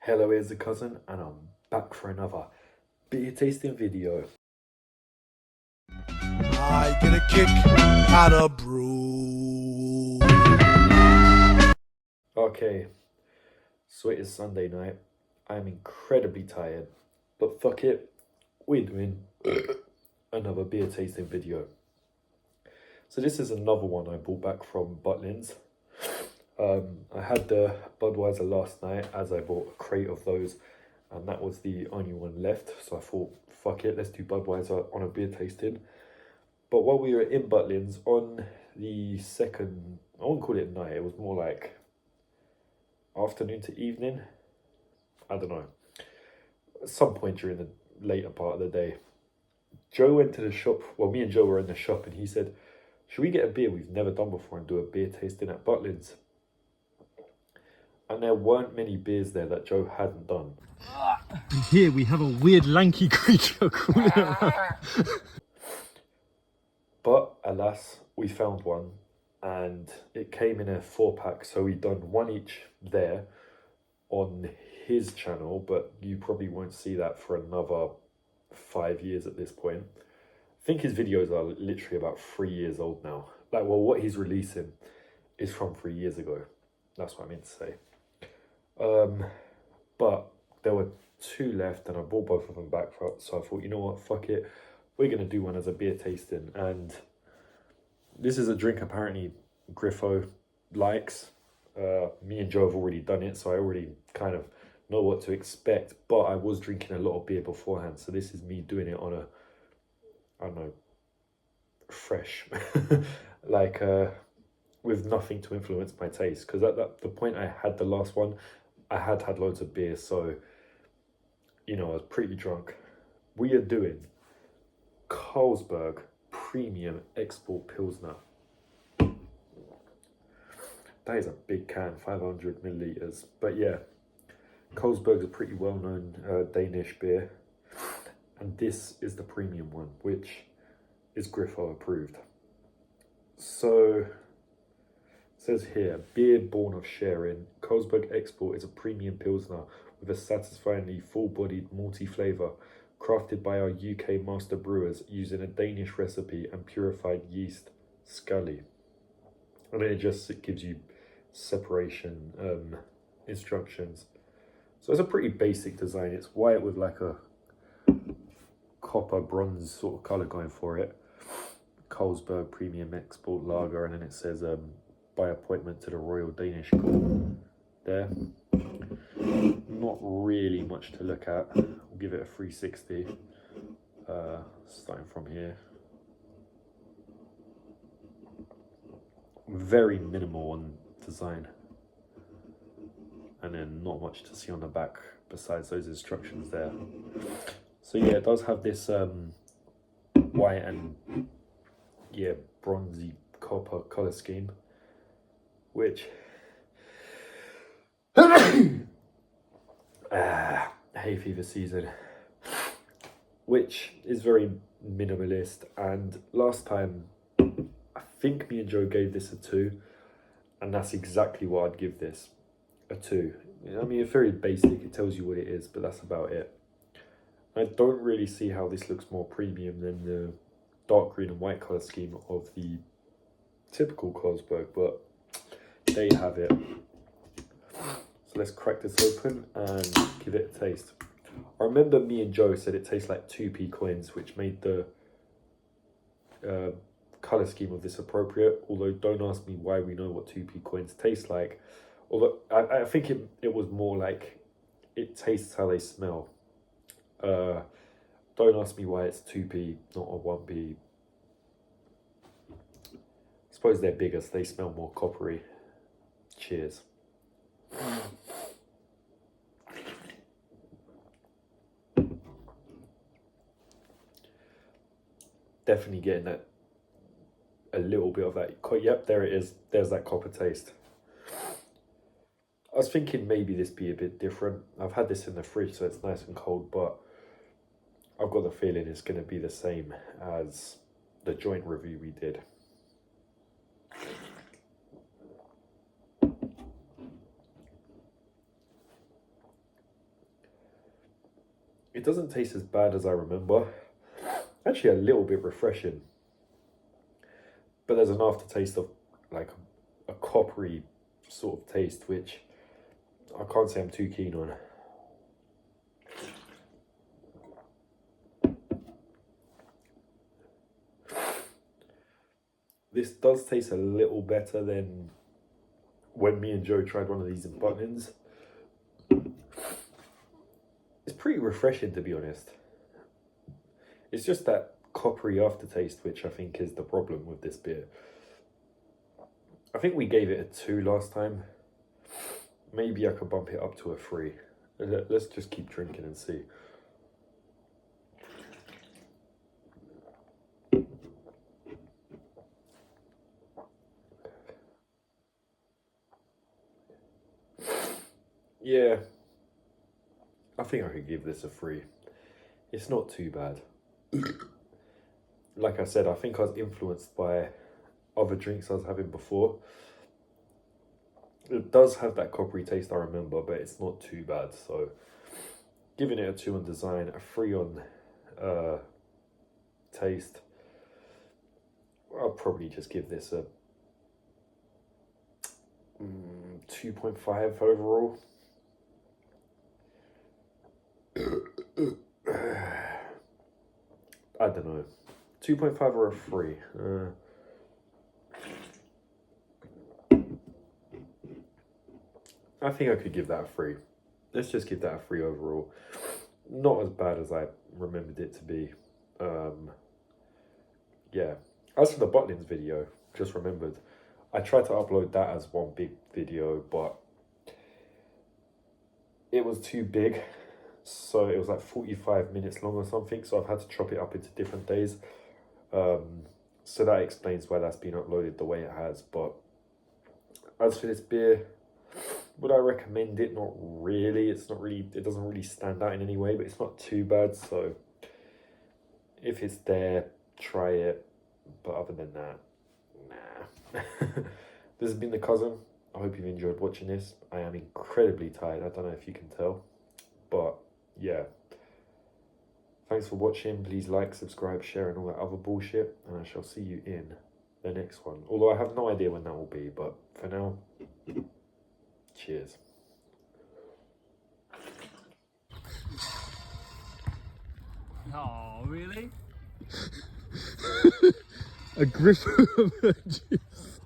Hello, it's a cousin, and I'm back for another beer tasting video. I get a kick out of brew. Okay, so it is Sunday night. I'm incredibly tired, but fuck it, we're doing another beer tasting video. So this is another one I bought back from Butlins. I had the Budweiser last night as I bought a crate of those, and that was the only one left. So I thought, fuck it, let's do Budweiser on a beer tasting. But while we were in Butlins on the second, I wouldn't call it night, it was more like afternoon to evening. I don't know. At some point during the later part of the day, Joe went to the shop. Well, me and Joe were in the shop, and he said, should we get a beer we've never done before and do a beer tasting at Butlins? And there weren't many beers there that Joe hadn't done. And here we have a weird lanky creature crawling around. But alas, we found one, and it came in a 4-pack, so we done one each there on his channel, but you probably won't see that for another 5 years at this point. I think his videos are literally about 3 years old now. Like, well, what he's releasing is from 3 years ago. That's what I meant to say. But there were 2 left, and I bought both of them back, so I thought, you know what, fuck it. We're going to do one as a beer tasting, and this is a drink apparently Griffo likes. Me and Joe have already done it, so I already kind of know what to expect, but I was drinking a lot of beer beforehand, so this is me doing it on a, I don't know, fresh, like with nothing to influence my taste, because at the point I had the last one, I had loads of beer, so, you know, I was pretty drunk. We are doing Carlsberg Premium Export Pilsner. That is a big can, 500 milliliters. But yeah, Carlsberg's a pretty well-known Danish beer. And this is the premium one, which is Griffo approved. So, it says here, beer born of sharing, Carlsberg Export is a premium Pilsner with a satisfyingly full-bodied malty flavour, crafted by our UK master brewers using a Danish recipe and purified yeast scully. And then it gives you separation instructions. So it's a pretty basic design. It's white with like a copper bronze sort of colour going for it. Carlsberg Premium Export Lager, and then it says by appointment to the Royal Danish Court there. Not really much to look at. We'll give it a 360. Starting from here. Very minimal on design. And then not much to see on the back besides those instructions there. So yeah, it does have this white and bronzy copper colour scheme, which hay fever season, which is very minimalist. And last time I think me and Joe gave this a 2, and that's exactly what I'd give this, a 2. I mean, it's very basic, it tells you what it is, but that's about it. I don't really see how this looks more premium than the dark green and white colour scheme of the typical Carlsberg, but there you have it. So let's crack this open and give it a taste. I remember me and Joe said it tastes like 2p coins, which made the colour scheme of this appropriate, although don't ask me why we know what 2p coins taste like. Although I think it was more like it tastes how they smell. Don't ask me why it's 2p, not a 1p. I suppose they're bigger, so they smell more coppery. Cheers. Definitely getting that, a little bit of that. Yep, there it is. There's that copper taste. I was thinking maybe this be a bit different. I've had this in the fridge, so it's nice and cold, but I've got the feeling it's going to be the same as the joint review we did. It doesn't taste as bad as I remember. Actually, a little bit refreshing. But there's an aftertaste of like a coppery sort of taste, which I can't say I'm too keen on. This does taste a little better than when me and Joe tried one of these in Butlins. It's pretty refreshing, to be honest. It's just that coppery aftertaste, which I think is the problem with this beer. I think we gave it a 2 last time. Maybe I could bump it up to a 3. Let's just keep drinking and see. Yeah, I think I could give this a 3. It's not too bad. Like I said, I think I was influenced by other drinks I was having before. It does have that coppery taste I remember, but it's not too bad. So giving it a 2 on design, a 3 on taste. I'll probably just give this a 2.5 overall. I don't know, 2.5 or a 3. I think I could give that a 3. Let's just give that a 3 overall. Not as bad as I remembered it to be. Yeah. As for the Butlins video, just remembered, I tried to upload that as one big video, but it was too big. So it was like 45 minutes long or something. So I've had to chop it up into different days. So that explains why that's been uploaded the way it has. But as for this beer, would I recommend it? Not really. It's not really, it doesn't really stand out in any way, but it's not too bad. So if it's there, try it. But other than that, nah. This has been The Cousin. I hope you've enjoyed watching this. I am incredibly tired. I don't know if you can tell. But yeah. Thanks for watching. Please like, subscribe, share, and all that other bullshit. And I shall see you in the next one. Although I have no idea when that will be. But for now, cheers. Oh, really? A grip of juice.